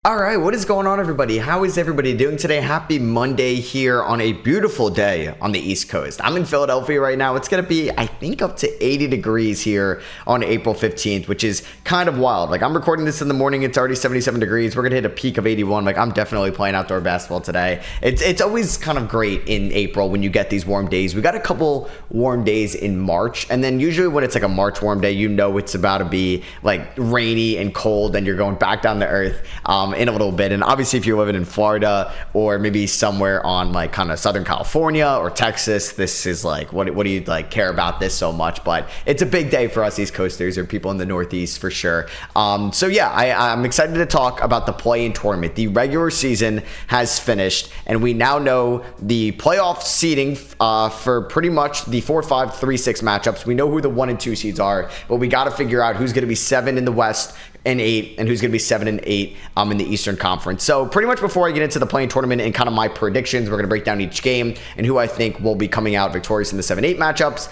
All right, what is going on, everybody? How is everybody doing today? Happy Monday here on a beautiful day on the East Coast. I'm in Philadelphia right now. It's going to be, I think, up to 80 degrees here on April 15th, which is kind of wild. Like, I'm recording this in the morning. It's already 77 degrees. We're going to hit a peak of 81. Like, I'm definitely playing outdoor basketball today. It's always kind of great in April when you get these warm days. We got a couple warm days in March, and then usually when it's like a March warm day, you know it's about to be like rainy and cold, and you're going back down to earth in a little bit. And obviously, if you're living in Florida or maybe somewhere on like kind of Southern California or Texas, this is like, what do you like care about this so much? But it's a big day for us East Coasters or people in the Northeast for sure. So yeah, I'm excited to talk about the play-in tournament. The regular season has finished, and we now know the playoff seeding for pretty much the 4-5, 3-6 matchups. We know who the 1 and 2 seeds are, but we got to figure out who's going to be 7 in the West and 8, and who's going to be 7 and 8 in the Eastern Conference. So pretty much before I get into the play-in tournament and kind of my predictions, we're going to break down each game and who I think will be coming out victorious in the 7-8 matchups,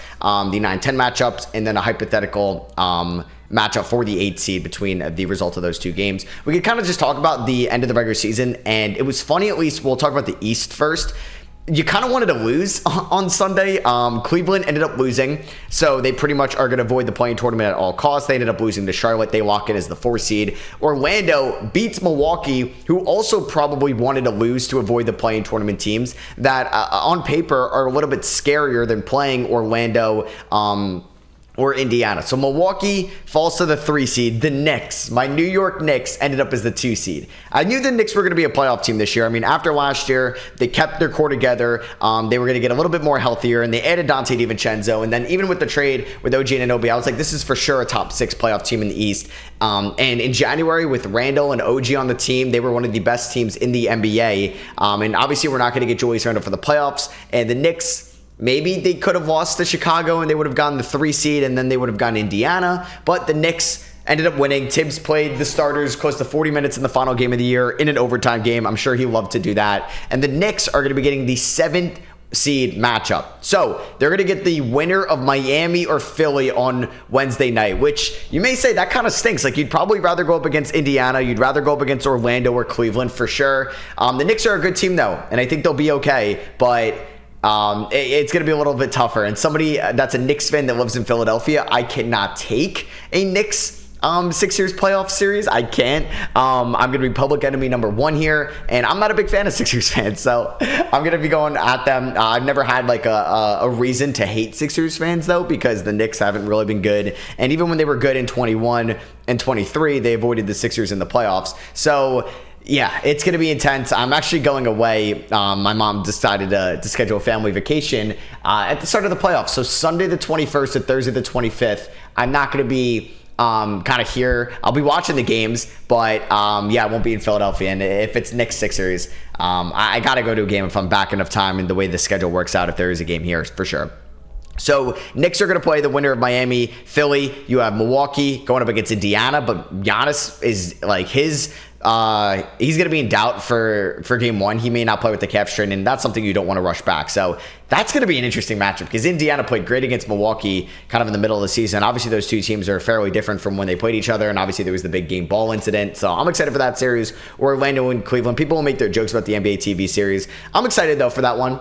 the 9-10 matchups, and then a hypothetical matchup for the 8 seed between the results of those two games. We could kind of just talk about the end of the regular season, and it was funny. At least we'll talk about the East first. You kind of wanted to lose on Sunday. Cleveland ended up losing, so they pretty much are going to avoid the play-in tournament at all costs. They ended up losing to Charlotte. They lock in as the 4 seed. Orlando beats Milwaukee, who also probably wanted to lose to avoid the play-in tournament teams that on paper are a little bit scarier than playing Orlando or Indiana. So Milwaukee falls to the 3 seed. The Knicks, my New York Knicks, ended up as the 2 seed. I knew the Knicks were going to be a playoff team this year. I mean, after last year, they kept their core together. They were going to get a little bit more healthier, and they added Dante DiVincenzo. And then even with the trade with OG Anunoby, I was like, this is for sure a top 6 playoff team in the East. And in January, with Randall and OG on the team, they were one of the best teams in the NBA. And obviously, we're not going to get Julius Randle for the playoffs. And the Knicks, maybe they could have lost to Chicago and they would have gotten the 3 seed, and then they would have gotten Indiana. But the Knicks ended up winning. Tibbs played the starters close to 40 minutes in the final game of the year in an overtime game. I'm sure he loved to do that. And the Knicks are going to be getting the 7th seed matchup. So they're going to get the winner of Miami or Philly on Wednesday night, which you may say that kind of stinks. Like, you'd probably rather go up against Indiana. You'd rather go up against Orlando or Cleveland for sure. The Knicks are a good team though, and I think they'll be okay. But it's going to be a little bit tougher. And somebody that's a Knicks fan that lives in Philadelphia, I cannot take a Knicks Sixers playoff series. I can't. I'm going to be public enemy number 1 here, and I'm not a big fan of Sixers fans, so I'm going to be going at them. I've never had like a reason to hate Sixers fans though, because the Knicks haven't really been good, and even when they were good in 21 and 23, they avoided the Sixers in the playoffs. So yeah, it's going to be intense. I'm actually going away. My mom decided to schedule a family vacation at the start of the playoffs. So Sunday the 21st to Thursday the 25th, I'm not going to be kind of here. I'll be watching the games, but yeah, I won't be in Philadelphia. And if it's Knicks Sixers, I got to go to a game if I'm back enough time and the way the schedule works out, if there is a game here for sure. So Knicks are going to play the winner of Miami, Philly. You have Milwaukee going up against Indiana, but Giannis is like he's going to be in doubt for game 1. He may not play with the calf strain, and that's something you don't want to rush back. So that's going to be an interesting matchup because Indiana played great against Milwaukee kind of in the middle of the season. Obviously, those two teams are fairly different from when they played each other, and obviously there was the big game ball incident. So I'm excited for that series. Orlando and Cleveland. People will make their jokes about the NBA TV series. I'm excited, though, for that one,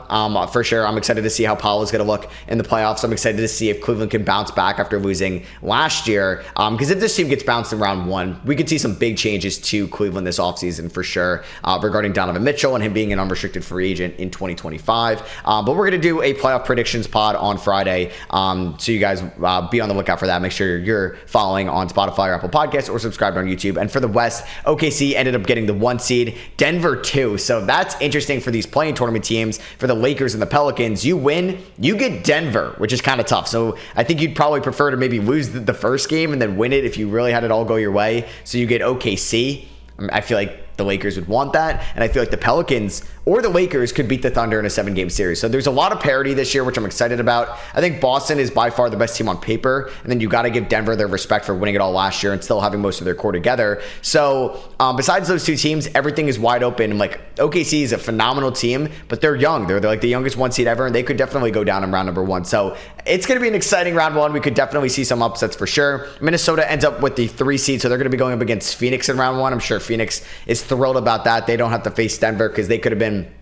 for sure. I'm excited to see how Powell is going to look in the playoffs. I'm excited to see if Cleveland can bounce back after losing last year, because if this team gets bounced in round 1, we could see some big changes to Cleveland this offseason for sure, regarding Donovan Mitchell and him being an unrestricted free agent in 2025. But we're going to do a playoff predictions pod on Friday, so you guys be on the lookout for that. Make sure you're following on Spotify or Apple Podcasts or subscribed on YouTube. And for the West, OKC ended up getting the 1 seed, Denver 2. So that's interesting for these play-in tournament teams. For the Lakers and the Pelicans, you win, you get Denver, which is kind of tough. So I think you'd probably prefer to maybe lose the first game and then win it if you really had it all go your way. So you get OKC. I feel like the Lakers would want that, and I feel like the Pelicans or the Lakers could beat the Thunder in a 7-game series. So there's a lot of parity this year, which I'm excited about. I think Boston is by far the best team on paper, and then you got to give Denver their respect for winning it all last year and still having most of their core together. So besides those two teams, everything is wide open. And like OKC is a phenomenal team, but they're young. They're like the youngest 1 seed ever, and they could definitely go down in round number 1. So it's going to be an exciting round one. We could definitely see some upsets for sure. Minnesota ends up with the 3 seed, so they're going to be going up against Phoenix in round one. I'm sure Phoenix is thrilled about that. They don't have to face Denver because they could have been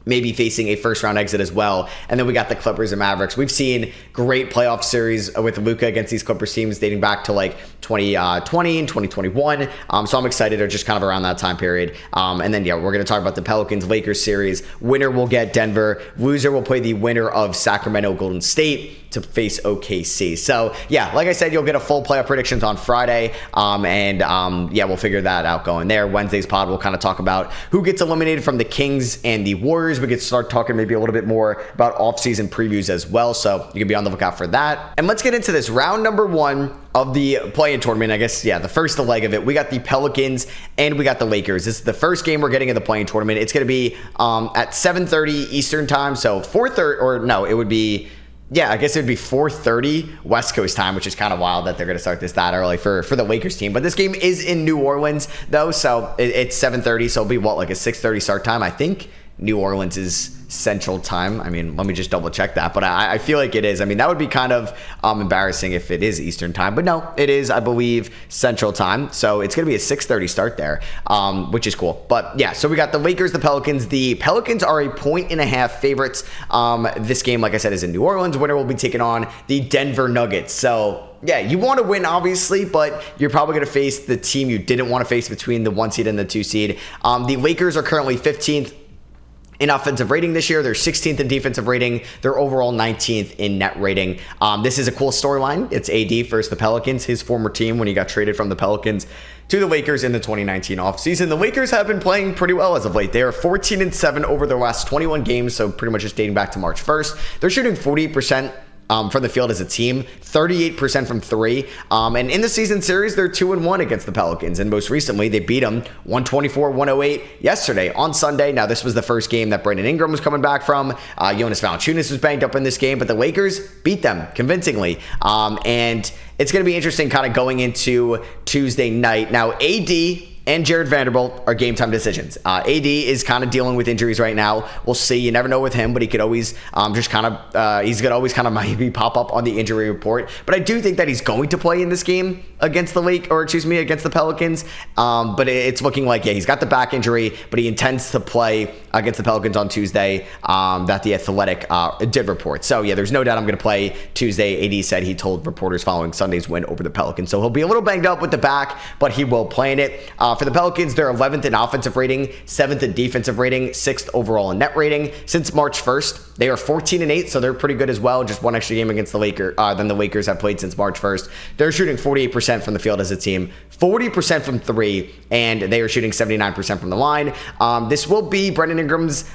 maybe facing a first round exit as well. And then we got the Clippers and Mavericks. We've seen great playoff series with Luka against these Clippers teams dating back to like 2020 and 2021. So I'm excited, or just kind of around that time period. And then, yeah, we're going to talk about the Pelicans-Lakers series. Winner will get Denver. Loser will play the winner of Sacramento-Golden State to face OKC. So, yeah, like I said, you'll get a full playoff predictions on Friday. Yeah, we'll figure that out going there. Wednesday's pod, we'll kind of talk about who gets eliminated from the Kings and the Warriors. We could start talking maybe a little bit more about offseason previews as well. So you can be on the lookout for that. And let's get into this round number 1 of the play-in tournament. I guess, yeah, the first leg of it. We got the Pelicans and we got the Lakers. This is the first game we're getting in the play-in tournament. It's going to be at 7:30 Eastern time. So 4:30, or no, it would be, yeah, I guess it would be 4:30 West Coast time, which is kind of wild that they're going to start this that early for the Lakers team. But this game is in New Orleans, though, so it's 7:30, so it'll be, what, like a 6:30 start time? I think New Orleans is Central time. I mean, let me just double check that, but I feel like it is. I mean, that would be kind of embarrassing if it is Eastern time, but no, it is, I believe, Central time. So it's going to be a 6:30 start there, which is cool. But yeah, so we got the Lakers, the Pelicans. The Pelicans are a 1.5 favorites. This game, like I said, is in New Orleans. Winner will be taking on the Denver Nuggets. So yeah, you want to win, obviously, but you're probably going to face the team you didn't want to face between the 1 seed and the 2 seed. The Lakers are currently 15th in offensive rating this year. They're 16th in defensive rating. They're overall 19th in net rating. This is a cool storyline. It's AD versus the Pelicans, his former team when he got traded from the Pelicans to the Lakers in the 2019 offseason. The Lakers have been playing pretty well as of late. They are 14-7 over their last 21 games, so pretty much just dating back to March 1st. They're shooting 48% from the field as a team, 38% from 3. And in the season series, they're 2-1 against the Pelicans. And most recently, they beat them 124-108 yesterday on Sunday. Now, this was the first game that Brandon Ingram was coming back from. Jonas Valanciunas was banged up in this game, but the Lakers beat them convincingly. And it's going to be interesting kind of going into Tuesday night. Now, AD and Jared Vanderbilt are game time decisions. AD is kind of dealing with injuries right now. We'll see. You never know with him, but he could always he's going to always kind of maybe pop up on the injury report. But I do think that he's going to play in this game against against the Pelicans. But it's looking like, yeah, he's got the back injury, but he intends to play against the Pelicans on Tuesday, that the Athletic did report. So yeah, there's no doubt I'm going to play Tuesday. AD said he told reporters following Sunday's win over the Pelicans. So he'll be a little banged up with the back, but he will play in it. For the Pelicans, they're 11th in offensive rating, 7th in defensive rating, 6th overall in net rating. Since March 1st, they are 14-8, so they're pretty good as well. Just one extra game against the Lakers than the Lakers have played since March 1st. They're shooting 48% from the field as a team, 40% from 3, and they are shooting 79% from the line. This will be Brandon Ingram's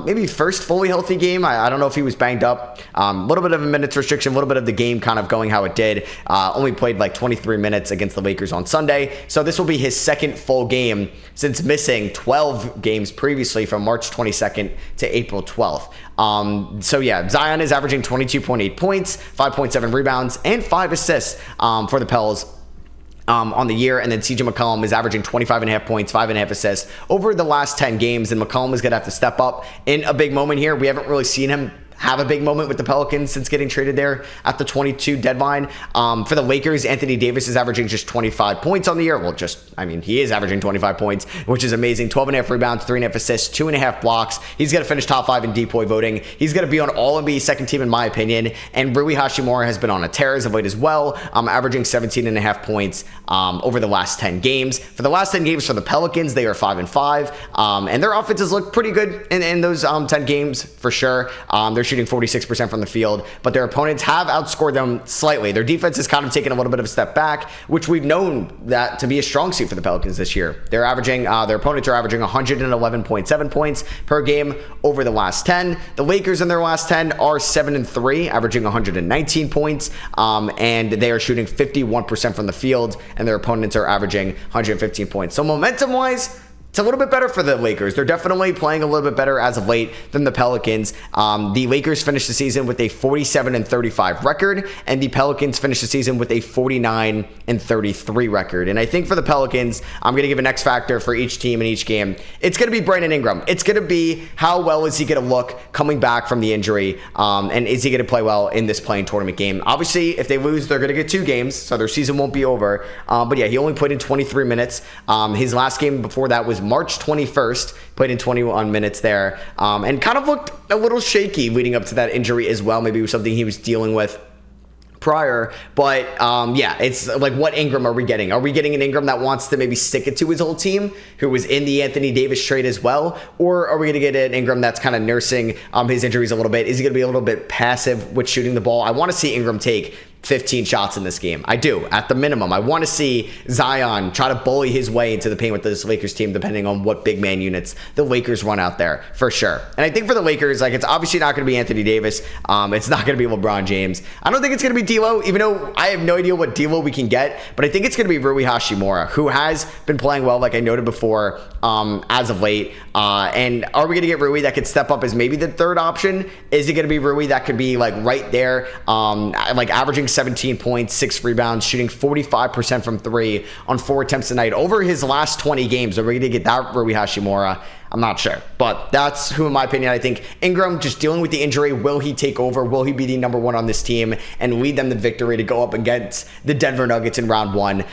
maybe first fully healthy game. I don't know if he was banged up. A little bit of a minutes restriction, a little bit of the game kind of going how it did. Only played like 23 minutes against the Lakers on Sunday. So this will be his second full game since missing 12 games previously from March 22nd to April 12th. So yeah, Zion is averaging 22.8 points, 5.7 rebounds, and 5 assists for the Pels on the year. And then CJ McCollum is averaging 25.5 points, 5.5 assists over the last 10 games. And McCollum is going to have to step up in a big moment here. We haven't really seen him have a big moment with the Pelicans since getting traded there at the 22 deadline. For the Lakers, Anthony Davis is averaging just 25 points on the year. Well, he is averaging 25 points, which is amazing. 12.5 rebounds, 3.5 assists, 2.5 blocks. He's going to finish top 5 in DPOY voting. He's going to be on All-NBA second team, in my opinion. And Rui Hachimura has been on a tear as of late as well, averaging 17.5 points over the last 10 games. For the last 10 games for the Pelicans, they are 5-5. And their offenses look pretty good in those 10 games for sure. They're shooting 46% from the field, but their opponents have outscored them slightly. Their defense has kind of taken a little bit of a step back, which we've known that to be a strong suit for the Pelicans this year. Their opponents are averaging 111.7 points per game over the last 10. The Lakers in their last 10 are 7-3, averaging 119 points, and they are shooting 51% from the field, and their opponents are averaging 115 points. So momentum-wise, it's a little bit better for the Lakers. They're definitely playing a little bit better as of late than the Pelicans. The Lakers finished the season with a 47-35 record, and the Pelicans finished the season with a 49-33 record. And I think for the Pelicans, I'm going to give an X factor for each team in each game. It's going to be Brandon Ingram. It's going to be how well is he going to look coming back from the injury, and is he going to play well in this play-in tournament game? Obviously, if they lose, they're going to get 2 games, so their season won't be over. But yeah, he only played in 23 minutes. His last game before that was March 21st, played in 21 minutes there, and kind of looked a little shaky leading up to that injury as well. Maybe it was something he was dealing with prior, but yeah, it's like, what Ingram are we getting? Are we getting an Ingram that wants to maybe stick it to his old team, who was in the Anthony Davis trade as well? Or are we going to get an Ingram that's kind of nursing his injuries a little bit? Is he going to be a little bit passive with shooting the ball? I want to see Ingram take 15 shots in this game. I do, at the minimum. I want to see Zion try to bully his way into the paint with this Lakers team, depending on what big man units the Lakers run out there, for sure. And I think for the Lakers, like, it's obviously not going to be Anthony Davis. It's not going to be LeBron James. I don't think it's going to be D'Lo, even though I have no idea what D'Lo we can get, but I think it's going to be Rui Hachimura, who has been playing well, like I noted before, as of late. And are we going to get Rui that could step up as maybe the third option? Is it going to be Rui that could be like right there, like averaging 17 points, 6 rebounds, shooting 45% from 3 on 4 attempts a night over his last 20 games? Are we going to get that Rui Hachimura? I'm not sure, but that's who, in my opinion, I think Ingram, just dealing with the injury, will he take over? Will he be the number 1 on this team and lead them to victory to go up against the Denver Nuggets in round 1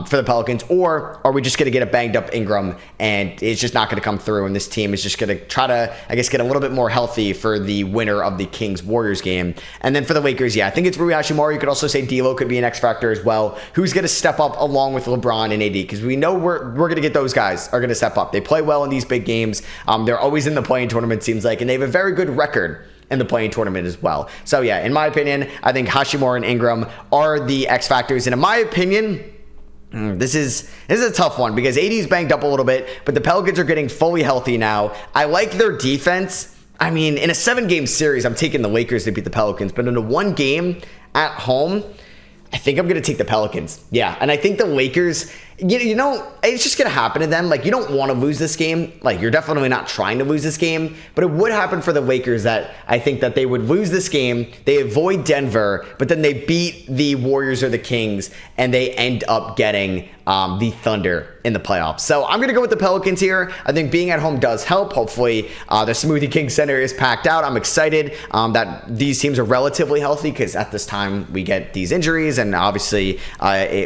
for the Pelicans? Or are we just going to get a banged up Ingram and it's just not going to come through, and this team is just going to try to, I guess, get a little bit more healthy for the winner of the Kings-Warriors game? And then for the Lakers, yeah, I think it's Rui Hachimura. You could also say D'Lo could be an X factor as well. Who's going to step up along with LeBron and AD? Because we know we're going to get those guys are going to step up. They play well in these big games. They're always in the play-in tournament, seems like, and they have a very good record in the play-in tournament as well. So yeah, in my opinion, I think Hachimura and Ingram are the X factors. And in my opinion, this is a tough one because AD's banged up a little bit, but the Pelicans are getting fully healthy now. I like their defense. I mean, in a 7-game series, I'm taking the Lakers to beat the Pelicans, but in a 1 game at home, I think I'm going to take the Pelicans. Yeah, and I think the Lakers, you know, it's just going to happen to them. Like, you don't want to lose this game. Like, you're definitely not trying to lose this game, but it would happen for the Lakers that I think that they would lose this game, they avoid Denver, but then they beat the Warriors or the Kings, and they end up getting the Thunder in the playoffs. So I'm going to go with the Pelicans here. I think being at home does help. Hopefully, the Smoothie King Center is packed out. I'm excited that these teams are relatively healthy because at this time we get these injuries, and obviously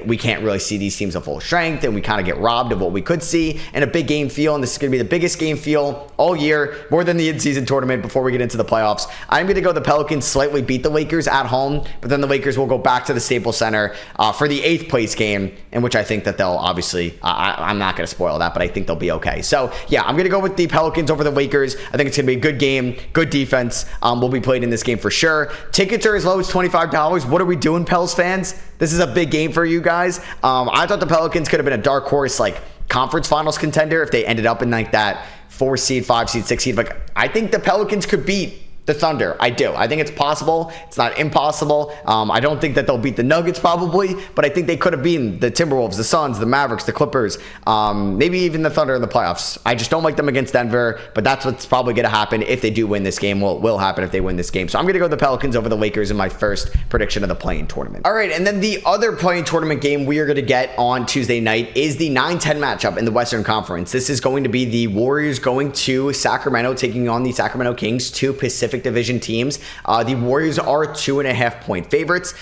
we can't really see these teams at full strength, and we kind of get robbed of what we could see in a big game feel. And this is going to be the biggest game feel all year, more than the in-season tournament before we get into the playoffs. I'm going to go the Pelicans slightly beat the Lakers at home, but then the Lakers will go back to the Staples Center for the 8th place game, in which I think that they'll obviously, I'm not going to spoil that, but I think they'll be okay. So yeah, I'm going to go with the Pelicans over the Lakers. I think it's going to be a good game, good defense will be played in this game for sure. Tickets are as low as $25. What are we doing, Pels fans? This is a big game for you guys. I thought the Pelicans could have been a dark horse, like conference finals contender if they ended up in like that 4 seed, 5 seed, 6 seed. Like, I think the Pelicans could beat the Thunder. I do. I think it's possible. It's not impossible. I don't think that they'll beat the Nuggets probably, but I think they could have beaten the Timberwolves, the Suns, the Mavericks, the Clippers, maybe even the Thunder in the playoffs. I just don't like them against Denver, but that's what's probably going to happen if they do win this game. Well, it will happen if they win this game. So I'm going to go the Pelicans over the Lakers in my first prediction of the play-in tournament. All right, and then the other play-in tournament game we are going to get on Tuesday night is the 9-10 matchup in the Western Conference. This is going to be the Warriors going to Sacramento, taking on the Sacramento Kings, 2 Pacific Division teams. The Warriors are 2.5-point favorites.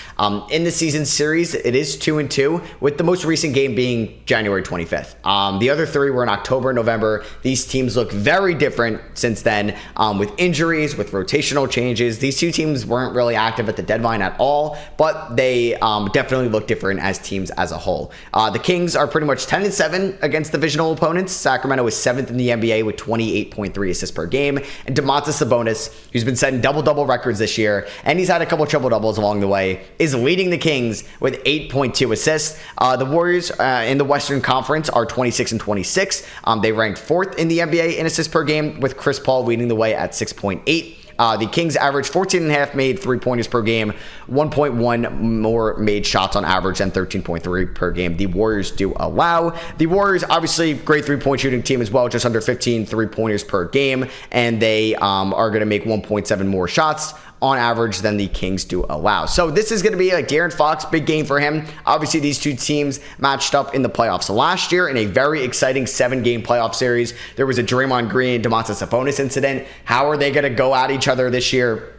In the season series, it is 2-2, with the most recent game being January 25th. The other 3 were in October and November. These teams look very different since then, with injuries, with rotational changes. These 2 teams weren't really active at the deadline at all, but they definitely look different as teams as a whole. The Kings are pretty much 10-7 against divisional opponents. Sacramento is 7th in the NBA with 28.3 assists per game, and Domantas Sabonis, who's been setting double-double records this year, and he's had a couple triple-doubles along the way, is leading the Kings with 8.2 assists. The Warriors in the Western Conference are 26-26. They ranked 4th in the NBA in assists per game, with Chris Paul leading the way at 6.8. The Kings average 14.5 made three-pointers per game, 1.1 more made shots on average than 13.3 per game. The Warriors do allow. The Warriors, obviously, great three-point shooting team as well, just under 15 three-pointers per game, and they are going to make 1.7 more shots on average than the Kings do allow. So this is going to be like De'Aaron Fox, big game for him. Obviously, these two teams matched up in the playoffs last year in a very exciting 7-game playoff series. There was a Draymond Green, Domantas Sabonis incident. How are they going to go at each other this year?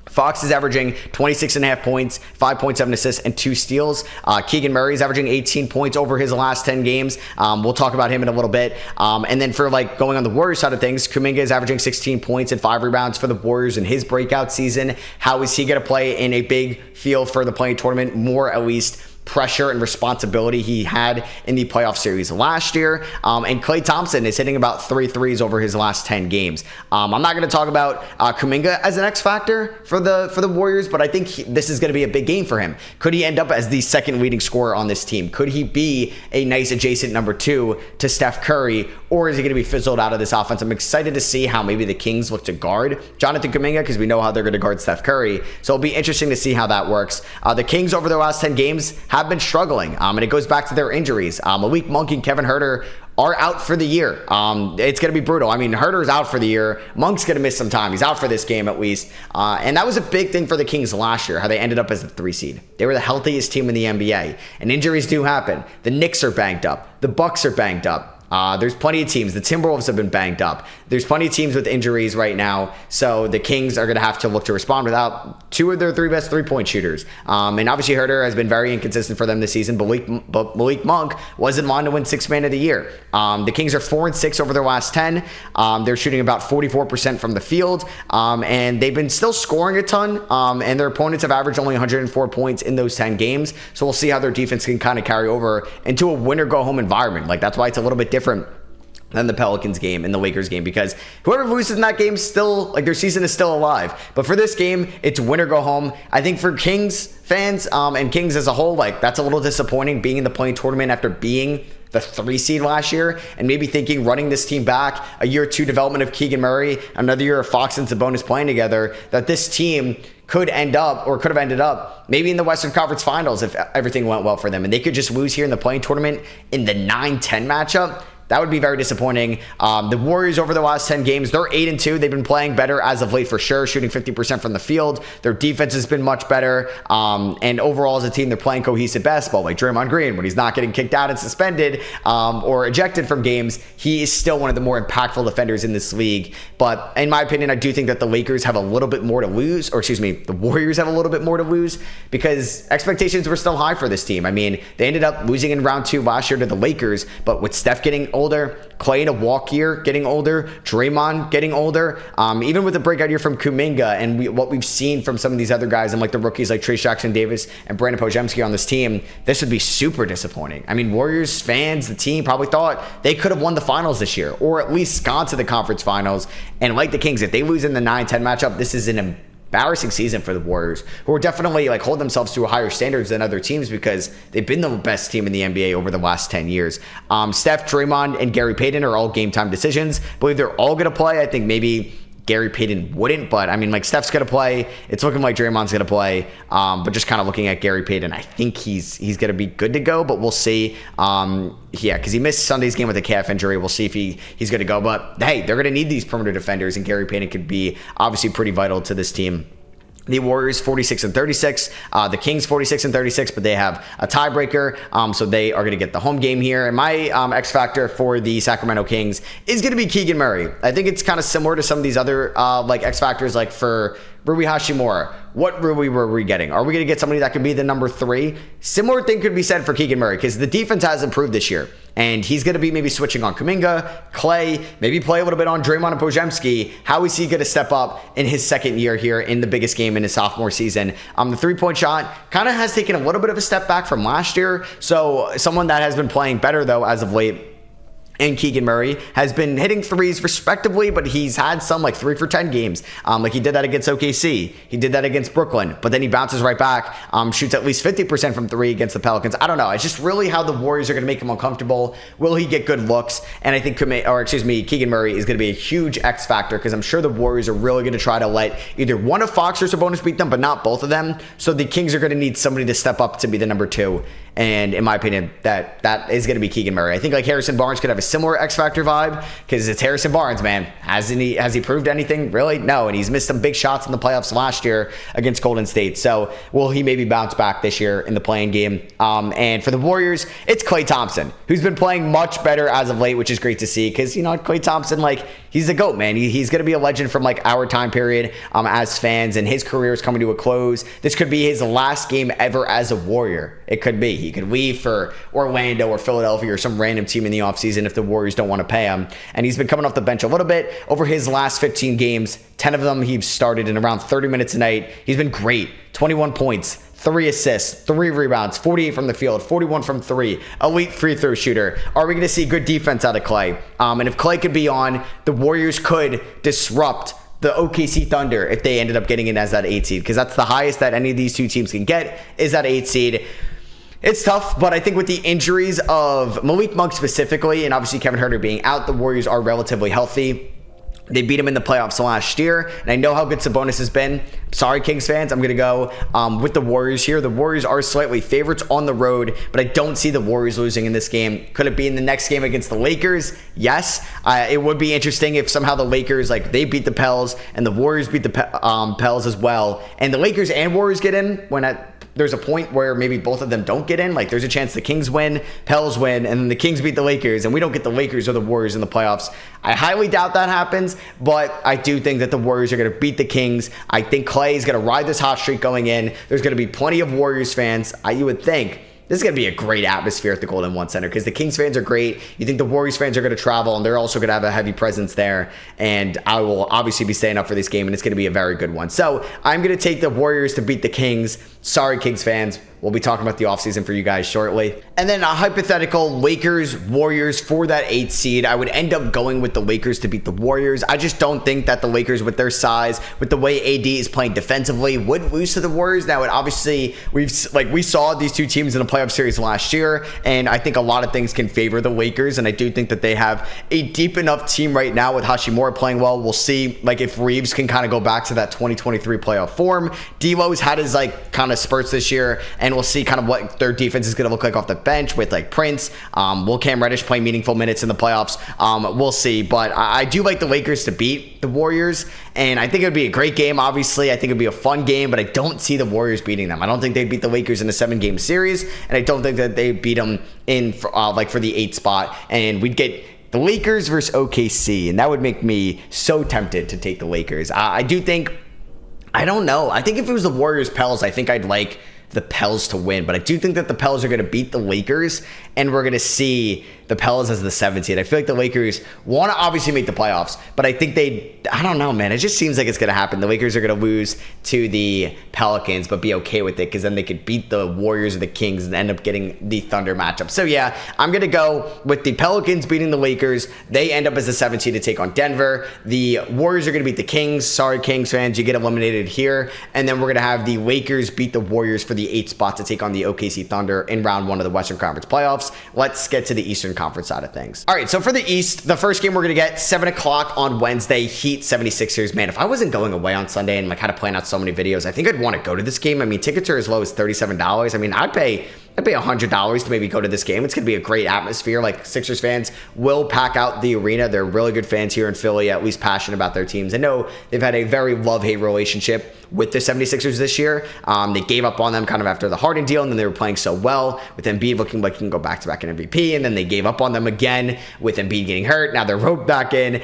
Fox is averaging 26.5 points, 5.7 assists, and 2 steals. Keegan Murray is averaging 18 points over his last 10 games. We'll talk about him in a little bit. And then for like going on the Warriors side of things, Kuminga is averaging 16 points and 5 rebounds for the Warriors in his breakout season. How is he going to play in a big field for the play-in tournament? More, at least, pressure and responsibility he had in the playoff series last year. And Klay Thompson is hitting about 3 threes over his last 10 games. I'm not going to talk about Kuminga as an X factor for the Warriors, but I think this is going to be a big game for him. Could he end up as the second leading scorer on this team? Could he be a nice adjacent number 2 to Steph Curry, or is he going to be fizzled out of this offense? I'm excited to see how maybe the Kings look to guard Jonathan Kuminga, because we know how they're going to guard Steph Curry. So it'll be interesting to see how that works. The Kings over their last 10 games have been struggling, and it goes back to their injuries. Malik Monk and Kevin Huerter are out for the year. It's going to be brutal. I mean, Huerter's out for the year. Monk's going to miss some time. He's out for this game at least. And that was a big thing for the Kings last year, how they ended up as the 3 seed. They were the healthiest team in the NBA, and injuries do happen. The Knicks are banged up. The Bucks are banged up. There's plenty of teams. The Timberwolves have been banged up. There's plenty of teams with injuries right now. So the Kings are going to have to look to respond without 2 of their 3 best three-point shooters. And obviously Huerter has been very inconsistent for them this season. But Malik Monk was in line to win 6th Man of the Year. The Kings are 4-6 over their last 10. They're shooting about 44% from the field. And they've been still scoring a ton. And their opponents have averaged only 104 points in those 10 games. So we'll see how their defense can kind of carry over into a win-or-go-home environment. Like, that's why it's a little bit different than the Pelicans game and the Lakers game, because whoever loses in that game still, like, their season is still alive. But for this game, it's win or go home. I think for Kings fans and Kings as a whole, like, that's a little disappointing being in the play-in tournament after being the 3 seed last year, and maybe thinking running this team back, a year 2 development of Keegan Murray, another year of Fox and Sabonis playing together, that this team could end up, or could have ended up, maybe in the Western Conference Finals if everything went well for them, and they could just lose here in the play-in tournament in the 9-10 matchup. That would be very disappointing. The Warriors over the last 10 games, they're 8-2. They've been playing better as of late for sure, shooting 50% from the field. Their defense has been much better. And overall as a team, they're playing cohesive basketball. Like Draymond Green, when he's not getting kicked out and suspended or ejected from games, he is still one of the more impactful defenders in this league. But in my opinion, I do think that the Lakers have a little bit more to lose, or excuse me, the Warriors have a little bit more to lose, because expectations were still high for this team. I mean, they ended up losing in round 2 last year to the Lakers, but with Steph getting older, Klay in a walk year getting older, Draymond getting older, even with the breakout year from Kuminga and what we've seen from some of these other guys and like the rookies like Trayce Jackson-Davis and Brandon Podziemski on this team, this would be super disappointing. I mean, Warriors fans, the team probably thought they could have won the finals this year, or at least gone to the conference finals. And like the Kings, if they lose in the 9-10 matchup, this is an embarrassing season for the Warriors, who are definitely like hold themselves to higher standards than other teams because they've been the best team in the NBA over the last 10 years. Steph, Draymond, and Gary Payton are all game time decisions. I believe they're all going to play. I think maybe Gary Payton wouldn't, but I mean, like, Steph's going to play. It's looking like Draymond's going to play. But just kind of looking at Gary Payton, I think he's going to be good to go, but we'll see. Yeah, because he missed Sunday's game with a calf injury. We'll see if he's going to go. But hey, they're going to need these perimeter defenders, and Gary Payton could be obviously pretty vital to this team. The Warriors 46-36, the Kings 46-36, but they have a tiebreaker, so they are going to get the home game here. And my X factor for the Sacramento Kings is going to be Keegan Murray. I think it's kind of similar to some of these other like X factors, like for Rui Hachimura. What Rui were we getting? Are we going to get somebody that could be the number 3? Similar thing could be said for Keegan Murray, because the defense has improved this year. And he's going to be maybe switching on Kuminga, Klay, maybe play a little bit on Draymond and Podziemski. How is he going to step up in his second year here in the biggest game in his sophomore season? The three-point shot kind of has taken a little bit of a step back from last year. So someone that has been playing better, though, as of late and Keegan Murray has been hitting threes respectively, but he's had some like 3 for 10 games. Like he did that against OKC. He did that against Brooklyn, but then he bounces right back, shoots at least 50% from 3 against the Pelicans. I don't know. It's just really how the Warriors are going to make him uncomfortable. Will he get good looks? And I think, Keegan Murray is going to be a huge X factor because I'm sure the Warriors are really going to try to let either one of Fox or Sabonis beat them, but not both of them. So the Kings are going to need somebody to step up to be the number 2. And in my opinion, that is going to be Keegan Murray. I think like Harrison Barnes could have a similar X Factor vibe because it's Harrison Barnes, man. Has he proved anything? Really? No. And he's missed some big shots in the playoffs last year against Golden State. So will he maybe bounce back this year in the play-in game? And for the Warriors, it's Klay Thompson, who's been playing much better as of late, which is great to see because, Klay Thompson, like, he's the GOAT, man. He's going to be a legend from like our time period as fans, and his career is coming to a close. This could be his last game ever as a Warrior. It could be. He could leave for Orlando or Philadelphia or some random team in the offseason if the Warriors don't want to pay him. And he's been coming off the bench a little bit over his last 15 games. 10 of them he's started in around 30 minutes a night. He's been great. 21 points, 3 assists, 3 rebounds, 48 from the field, 41 from 3, elite free throw shooter. Are we going to see good defense out of Klay? And if Klay could be on, the Warriors could disrupt the OKC Thunder if they ended up getting in as that 8 seed, because that's the highest that any of these two teams can get is that 8 seed. It's tough, but I think with the injuries of Malik Monk specifically, and obviously Kevin Huerter being out, the Warriors are relatively healthy. They beat him in the playoffs last year, and I know how good Sabonis has been. Sorry, Kings fans, I'm going to go with the Warriors here. The Warriors are slightly favorites on the road, but I don't see the Warriors losing in this game. Could it be in the next game against the Lakers? Yes. It would be interesting if somehow the Lakers, they beat the Pels, and the Warriors beat the Pels as well, and the Lakers and Warriors get in when there's a point where maybe both of them don't get in. Like, there's a chance the Kings win, Pels win, and then the Kings beat the Lakers, and we don't get the Lakers or the Warriors in the playoffs. I highly doubt that happens, but I do think that the Warriors are going to beat the Kings. I think Klay is going to ride this hot streak going in. There's going to be plenty of Warriors fans. You would think this is going to be a great atmosphere at the Golden One Center because the Kings fans are great. You think the Warriors fans are going to travel, and they're also going to have a heavy presence there. And I will obviously be staying up for this game, and it's going to be a very good one. So I'm going to take the Warriors to beat the Kings. Sorry, Kings fans. We'll be talking about the offseason for you guys shortly. And then a hypothetical Lakers-Warriors for that 8th seed. I would end up going with the Lakers to beat the Warriors. I just don't think that the Lakers, with their size, with the way AD is playing defensively, would lose to the Warriors. Now, obviously, we saw these two teams in the playoff series last year, and I think a lot of things can favor the Lakers, and I do think that they have a deep enough team right now with Hachimura playing well. We'll see if Reeves can kind of go back to that 2023 playoff form. D'Lo's had his kind of spurts this year, and we'll see kind of what their defense is going to look like off the bench with Prince. Will Cam Reddish play meaningful minutes in the playoffs? We'll see. But I do like the Lakers to beat the Warriors, and I think it would be a great game. Obviously, I think it would be a fun game, but I don't see the Warriors beating them. I don't think they'd beat the Lakers in a 7-game series, and I don't think that they beat them in for the 8th spot. And we'd get the Lakers versus OKC, and that would make me so tempted to take the Lakers. I don't know. I think if it was the Warriors-Pels, I think I'd like the Pels to win, but I do think that the Pels are going to beat the Lakers, and we're going to see the Pels as the 7th seed. I feel like the Lakers want to obviously make the playoffs, but I think I don't know, man. It just seems like it's going to happen. The Lakers are going to lose to the Pelicans, but be okay with it because then they could beat the Warriors or the Kings and end up getting the Thunder matchup. So yeah, I'm going to go with the Pelicans beating the Lakers. They end up as the 7th seed to take on Denver. The Warriors are going to beat the Kings. Sorry, Kings fans, you get eliminated here. And then we're going to have the Lakers beat the Warriors for the 8th spot to take on the OKC Thunder in round 1 of the Western Conference playoffs. Let's get to the Eastern Conference side of things. All right, so for the East, the first game we're going to get 7 o'clock on Wednesday, Heat 76ers. Man, if I wasn't going away on Sunday and had to plan out so many videos, I think I'd want to go to this game. I mean, tickets are as low as $37. I mean, I'd pay $100 to maybe go to this game. It's going to be a great atmosphere. Sixers fans will pack out the arena. They're really good fans here in Philly, at least passionate about their teams. I know they've had a very love-hate relationship with the 76ers this year. They gave up on them kind of after the Harden deal, and then they were playing so well with Embiid looking like he can go back-to-back in MVP, and then they gave up on them again with Embiid getting hurt. Now they're roped back in.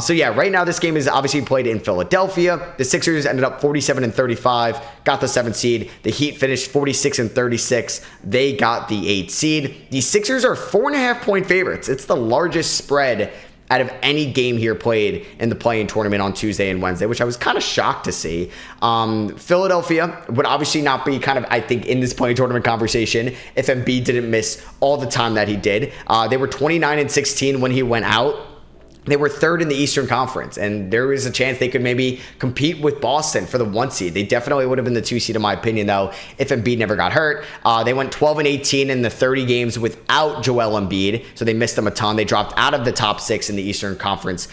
So yeah, right now this game is obviously played in Philadelphia. The Sixers ended up 47-35, got the 7th seed. The Heat finished 46-36. They got the 8th seed. The Sixers are 4.5-point favorites. It's the largest spread out of any game here played in the play-in tournament on Tuesday and Wednesday, which I was kind of shocked to see. Philadelphia would obviously not be kind of, I think, in this play-in tournament conversation if Embiid didn't miss all the time that he did. They were 29-16 when he went out. They were third in the Eastern Conference, and there was a chance they could maybe compete with Boston for the 1 seed. They definitely would have been the 2 seed, in my opinion, though, if Embiid never got hurt. They went 12-18 in the 30 games without Joel Embiid, so they missed them a ton. They dropped out of the top 6 in the Eastern Conference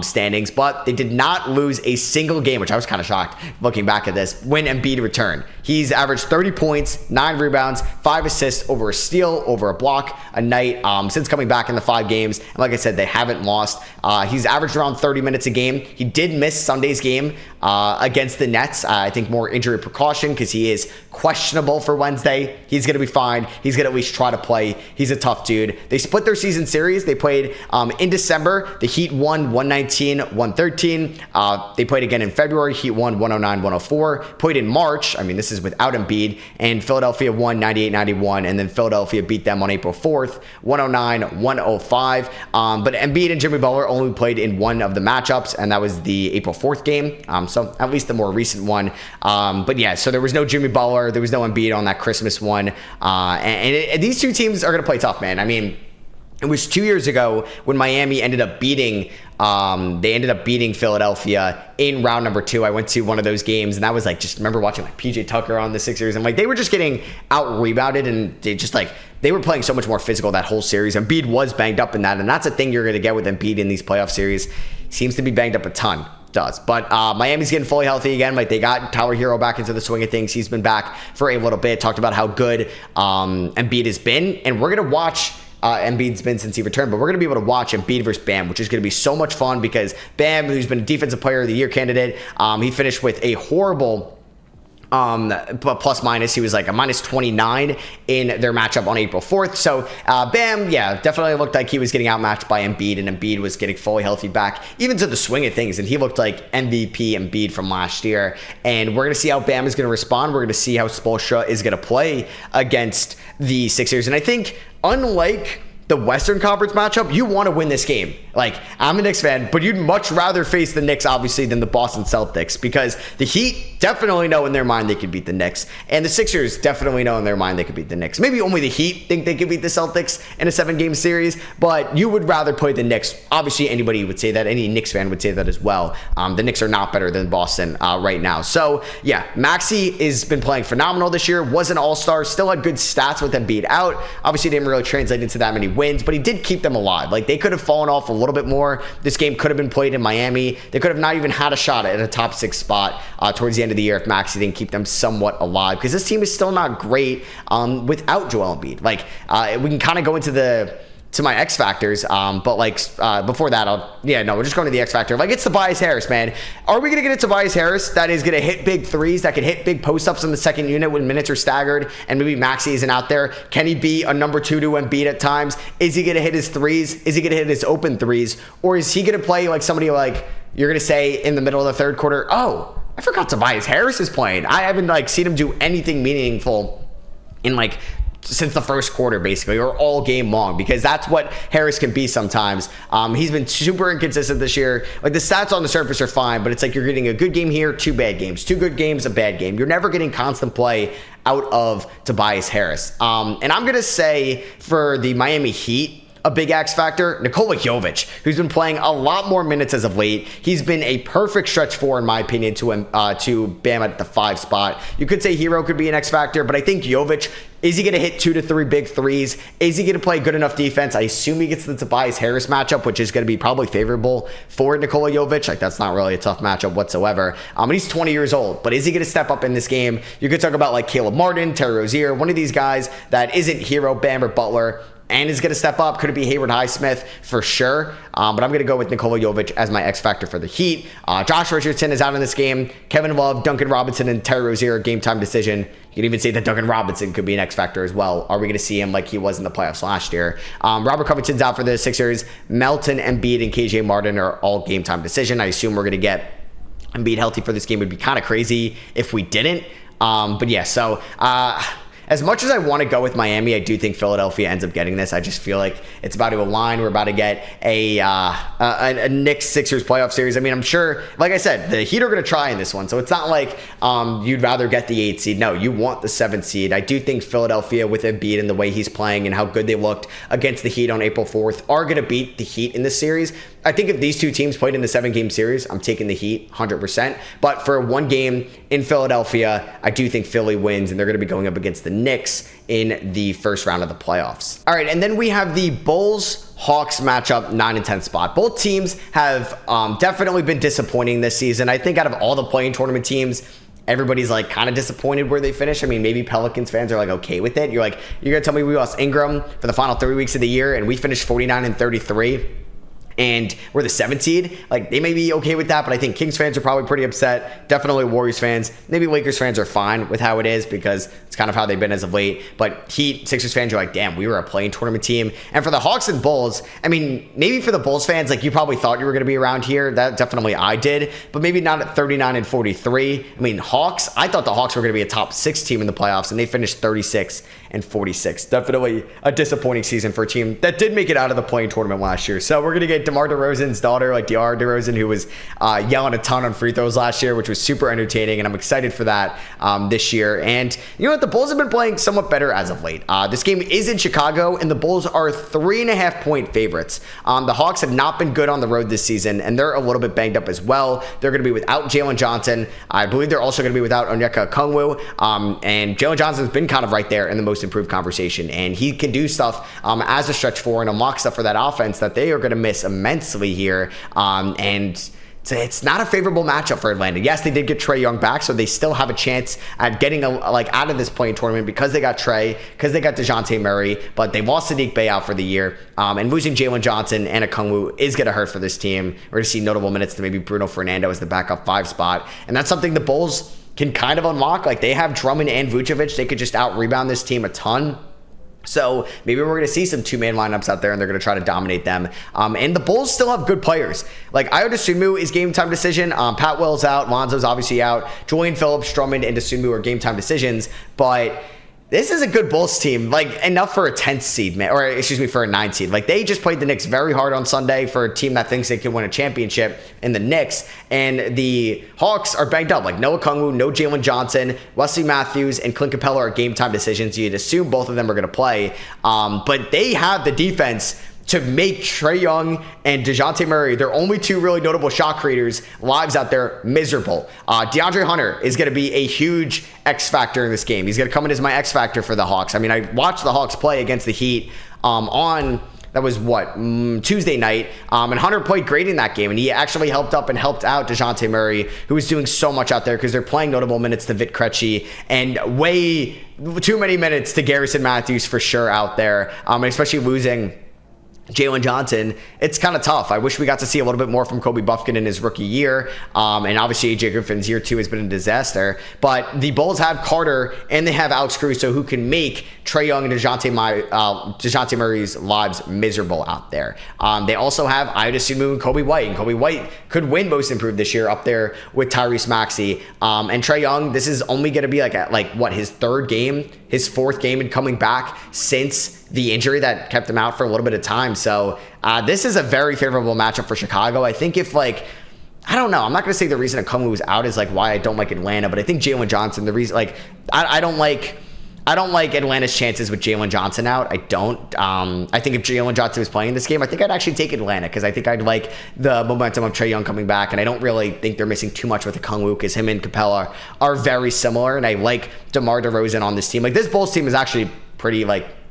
standings, but they did not lose a single game, which I was kind of shocked looking back at this, when Embiid returned. He's averaged 30 points, 9 rebounds, 5 assists, over a steal, over a block a night since coming back in the 5 games. And like I said, they haven't lost. He's averaged around 30 minutes a game. He did miss Sunday's game against the Nets. I think more injury precaution because he is questionable for Wednesday. He's going to be fine. He's going to at least try to play. He's a tough dude. They split their season series. They played in December. The Heat won 119-113. They played again in February. Heat won 109-104. Played in March. I mean, this is without Embiid. And Philadelphia won 98-91. And then Philadelphia beat them on April 4th, 109-105. But Embiid and Jimmy Butler only played in one of the matchups, and that was the April 4th game. So at least the more recent one. But yeah, so there was no Jimmy Butler. There was no Embiid on that Christmas one. And these two teams are going to play tough, man. I mean, it was 2 years ago when Miami ended up beating Philadelphia in round number 2. I went to one of those games, and that was like, just remember watching like PJ Tucker on the Sixers, and like they were just getting out rebounded, and they were playing so much more physical that whole series. Embiid was banged up in that, and that's a thing you're going to get with Embiid in these playoff series. Seems to be banged up a ton. Does. But Miami's getting fully healthy again. Like, they got Tyler Hero back into the swing of things. He's been back for a little bit. Talked about how good Embiid has been, and we're going to watch Embiid's been since he returned, but we're going to be able to watch Embiid versus Bam, which is going to be so much fun because Bam, who's been a Defensive Player of the Year candidate, he finished with a horrible plus minus. He was like a minus 29 in their matchup on April 4th. So Bam, yeah, definitely looked like he was getting outmatched by Embiid, and Embiid was getting fully healthy back, even to the swing of things, and he looked like MVP Embiid from last year. And we're going to see how Bam is going to respond. We're going to see how Spoelstra is going to play against the Sixers. And I think, unlike the Western Conference matchup, you want to win this game. Like, I'm a Knicks fan, but you'd much rather face the Knicks, obviously, than the Boston Celtics, because the Heat definitely know in their mind they could beat the Knicks, and the Sixers definitely know in their mind they could beat the Knicks. Maybe only the Heat think they could beat the Celtics in a 7-game series, but you would rather play the Knicks. Obviously, anybody would say that. Any Knicks fan would say that as well. The Knicks are not better than Boston right now. So, yeah, Maxey has been playing phenomenal this year. Was an all-star. Still had good stats with Embiid out. Obviously, didn't really translate into that many wins, but he did keep them alive. Like, they could have fallen off a little bit more. This game could have been played in Miami. They could have not even had a shot at a top 6 spot towards the end of the year if Maxey didn't keep them somewhat alive, because this team is still not great without Joel Embiid. Like, we can kind of go into my X factors, but like before that, we're just going to the X factor. Like, it's Tobias Harris, man. Are we going to get a Tobias Harris that is going to hit big threes, that can hit big post-ups in the second unit when minutes are staggered and maybe Maxey isn't out there? Can he be a number 2 to Embiid at times? Is he going to hit his threes? Is he going to hit his open threes? Or is he going to play like somebody like, you're going to say in the middle of the third quarter, oh, I forgot Tobias Harris is playing. I haven't seen him do anything meaningful in since the first quarter, basically, or all game long, because that's what Harris can be sometimes. He's been super inconsistent this year. Like, the stats on the surface are fine, but it's like you're getting a good game here, 2 bad games, 2 good games, a bad game. You're never getting constant play out of Tobias Harris. And I'm going to say for the Miami Heat, a big X factor, Nikola Jovic, who's been playing a lot more minutes as of late. He's been a perfect stretch 4, in my opinion, to Bam at the 5 spot. You could say Hero could be an X factor, but I think Jovic, is he going to hit 2 to 3 big threes? Is he going to play good enough defense? I assume he gets the Tobias Harris matchup, which is going to be probably favorable for Nikola Jovic. Like, that's not really a tough matchup whatsoever. And he's 20 years old, but is he going to step up in this game? You could talk about like Caleb Martin, Terry Rozier, one of these guys that isn't Hero, Bam, or Butler, and is going to step up. Could it be Hayward Highsmith? For sure. But I'm going to go with Nikola Jovic as my X factor for the Heat. Josh Richardson is out in this game. Kevin Love, Duncan Robinson, and Terry Rozier, game time decision. You can even say that Duncan Robinson could be an X factor as well. Are we going to see him like he was in the playoffs last year? Robert Covington's out for the Sixers. Melton, Embiid, and KJ Martin are all game time decision. I assume we're going to get Embiid healthy for this game. Would be kind of crazy if we didn't. But yeah, so as much as I want to go with Miami, I do think Philadelphia ends up getting this. I just feel like it's about to align. We're about to get a Knicks-Sixers playoff series. I mean, I'm sure, like I said, the Heat are going to try in this one. So it's not like you'd rather get the 8th seed. No, you want the 7th seed. I do think Philadelphia, with Embiid and the way he's playing and how good they looked against the Heat on April 4th, are going to beat the Heat in this series. I think if these two teams played in the 7-game series, I'm taking the Heat 100%. But for one game in Philadelphia, I do think Philly wins, and they're going to be going up against the Knicks in the first round of the playoffs. All right, and then we have the Bulls-Hawks matchup, 9 and 10 spot. Both teams have definitely been disappointing this season. I think out of all the play-in tournament teams, everybody's like kind of disappointed where they finish. I mean, maybe Pelicans fans are like okay with it. You're going to tell me we lost Ingram for the final 3 weeks of the year and we finished 49 and 33. And we're the 7th seed. Like, they may be okay with that, but I think Kings fans are probably pretty upset. Definitely Warriors fans. Maybe Lakers fans are fine with how it is because it's kind of how they've been as of late. But Heat, Sixers fans are like, damn, we were a play-in tournament team. And for the Hawks and Bulls, I mean, maybe for the Bulls fans, like, you probably thought you were going to be around here. That definitely I did. But maybe not at 39 and 43. I mean, Hawks, I thought the Hawks were going to be a top 6 team in the playoffs, and they finished 36 and 46. Definitely a disappointing season for a team that did make it out of the play-in tournament last year. So we're going to get DeMar DeRozan's daughter, like DeAr DeRozan, who was yelling a ton on free throws last year, which was super entertaining, and I'm excited for that this year. And you know what? The Bulls have been playing somewhat better as of late. This game is in Chicago, and the Bulls are 3.5-point favorites. The Hawks have not been good on the road this season, and they're a little bit banged up as well. They're going to be without Jalen Johnson. I believe they're also going to be without Onyeka Okongwu, and Jalen Johnson's been kind of right there in the most improved conversation, and he can do stuff as a stretch four and unlock stuff for that offense that they are going to miss immensely here. And it's not a favorable matchup for Atlanta. Yes, they did get Trae Young back, so they still have a chance at getting out of this play-in tournament because they got Trae, because they got DeJounte Murray, but they lost Sadiq Bey out for the year. And losing Jalen Johnson and Okongwu is going to hurt for this team. We're going to see notable minutes to maybe Bruno Fernando as the backup 5 spot, and that's something the Bulls can kind of unlock. Like, they have Drummond and Vucevic. They could just out-rebound this team a ton. So maybe we're going to see some 2-man lineups out there, and they're going to try to dominate them. And the Bulls still have good players. Like, Ayo Dosunmu is game-time decision. Pat Will's out. Lonzo's obviously out. Julian Phillips, Drummond, and Dosunmu are game-time decisions. But this is a good Bulls team, like enough for a 10th seed, for a 9th seed. Like, they just played the Knicks very hard on Sunday for a team that thinks they can win a championship in the Knicks. And the Hawks are banged up. Like, no Okongwu, no Jalen Johnson, Wesley Matthews, and Clint Capella are game time decisions. You'd assume both of them are going to play. But they have the defense to make Trae Young and DeJounte Murray, their only 2 really notable shot creators, lives out there miserable. DeAndre Hunter is going to be a huge X factor in this game. He's going to come in as my X factor for the Hawks. I mean, I watched the Hawks play against the Heat that was Tuesday night. And Hunter played great in that game. And he actually helped out DeJounte Murray, who was doing so much out there because they're playing notable minutes to Vit Krejci and way too many minutes to Garrison Matthews for sure out there. And especially losing Jalen Johnson, it's kind of tough. I wish we got to see a little bit more from Kobe Buffkin in his rookie year. And obviously AJ Griffin's year 2 has been a disaster. But the Bulls have Carter and they have Alex Caruso, who can make Trae Young and DeJounte Murray's lives miserable out there. They also have Ayo Dosunmu and Kobe White. And Kobe White could win Most Improved this year up there with Tyrese Maxey. And Trae Young, this is only going to be his 3rd game, his 4th game and coming back since the injury that kept him out for a little bit of time. So this is a very favorable matchup for Chicago. I think if I don't know, I'm not going to say the reason Okongwu was out is why I don't like Atlanta, but I think Jalen Johnson, the reason I don't like Atlanta's chances with Jalen Johnson out. I don't. I think if Jalen Johnson was playing this game, I think I'd actually take Atlanta because I think I'd like the momentum of Trae Young coming back, and I don't really think they're missing too much with Okongwu because him and Capella are very similar, and I like DeMar DeRozan on this team. This Bulls team is actually pretty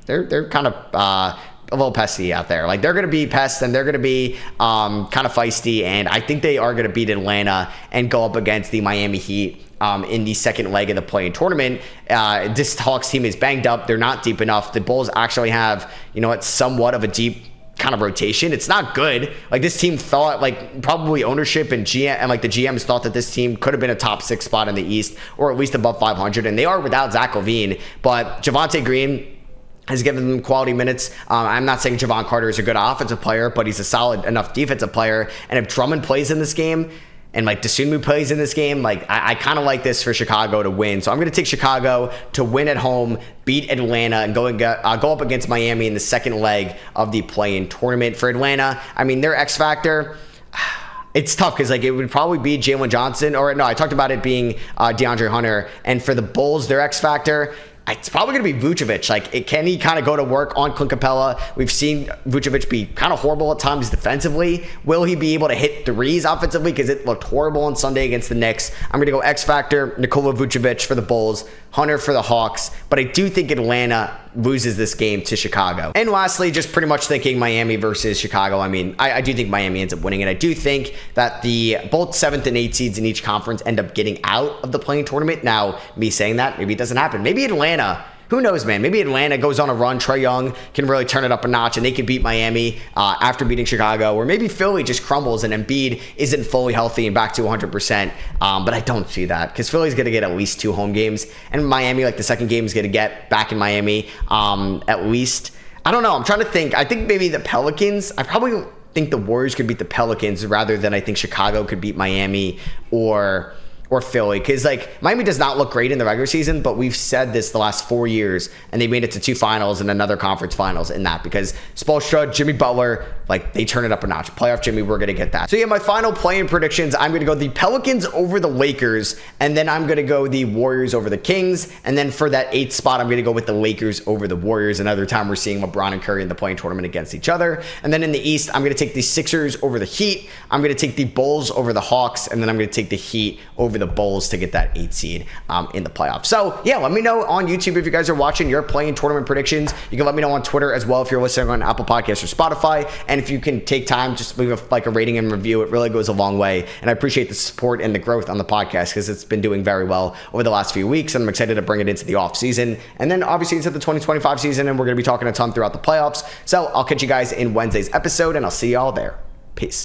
they're kind of a little pesty out there. They're going to be pests and they're going to be kind of feisty, and I think they are going to beat Atlanta and go up against the Miami Heat in the second leg of the play-in tournament. This Hawks team is banged up. They're not deep enough. The Bulls actually have, somewhat of a deep kind of rotation. It's not good. This team thought, probably ownership and GM and the GMs thought that this team could have been a top 6 spot in the East or at least above 500, and they are without Zach LaVine. But Javonte Green has given them quality minutes. I'm not saying Javon Carter is a good offensive player, but he's a solid enough defensive player. And if Drummond plays in this game, and like Dosunmu plays in this game, like I kind of like this for Chicago to win. So I'm going to take Chicago to win at home, beat Atlanta, and go up against Miami in the second leg of the play-in tournament. For Atlanta, I mean, their X factor, it's tough because like it would probably be Jalen Johnson, or no, I talked about it being DeAndre Hunter. And for the Bulls, their X factor, it's probably going to be Vucevic. Like, can he kind of go to work on Clint Capella? We've seen Vucevic be kind of horrible at times defensively. Will he be able to hit threes offensively? Because it looked horrible on Sunday against the Knicks. I'm going to go X Factor, Nikola Vucevic for the Bulls, Hunter for the Hawks. But I do think Atlanta loses this game to Chicago. And lastly, just pretty much thinking Miami versus Chicago. I mean, I do think Miami ends up winning it. I do think that both 7th and 8th seeds in each conference end up getting out of the play-in tournament. Now, me saying that, maybe it doesn't happen. Maybe Atlanta, who knows, man? Maybe Atlanta goes on a run. Trae Young can really turn it up a notch, and they can beat Miami after beating Chicago. Or maybe Philly just crumbles and Embiid isn't fully healthy and back to 100%. But I don't see that because Philly's going to get at least 2 home games. And Miami, like the second game, is going to get back in Miami at least. I don't know. I'm trying to think. I think maybe the Pelicans. I probably think the Warriors could beat the Pelicans rather than I think Chicago could beat Miami or Philly, because like Miami does not look great in the regular season, but we've said this the last 4 years, and they made it to 2 finals and another conference finals in that because Spoelstra, Jimmy Butler, like they turn it up a notch. Playoff Jimmy, we're gonna get that. So yeah, my final play-in predictions, I'm gonna go the Pelicans over the Lakers, and then I'm gonna go the Warriors over the Kings, and then for that 8th spot, I'm gonna go with the Lakers over the Warriors. Another time we're seeing LeBron and Curry in the play-in tournament against each other. And then in the East, I'm gonna take the Sixers over the Heat, I'm gonna take the Bulls over the Hawks, and then I'm gonna take the Heat over the Bulls to get that 8th seed in the playoffs. So yeah, let me know on YouTube if you guys are watching your play-in tournament predictions. You can let me know on Twitter as well if you're listening on Apple Podcasts or Spotify. And if you can take time, just leave a rating and review. It really goes a long way. And I appreciate the support and the growth on the podcast because it's been doing very well over the last few weeks. And I'm excited to bring it into the off season. And then obviously into the 2025 season. And we're going to be talking a ton throughout the playoffs. So I'll catch you guys in Wednesday's episode and I'll see y'all there. Peace.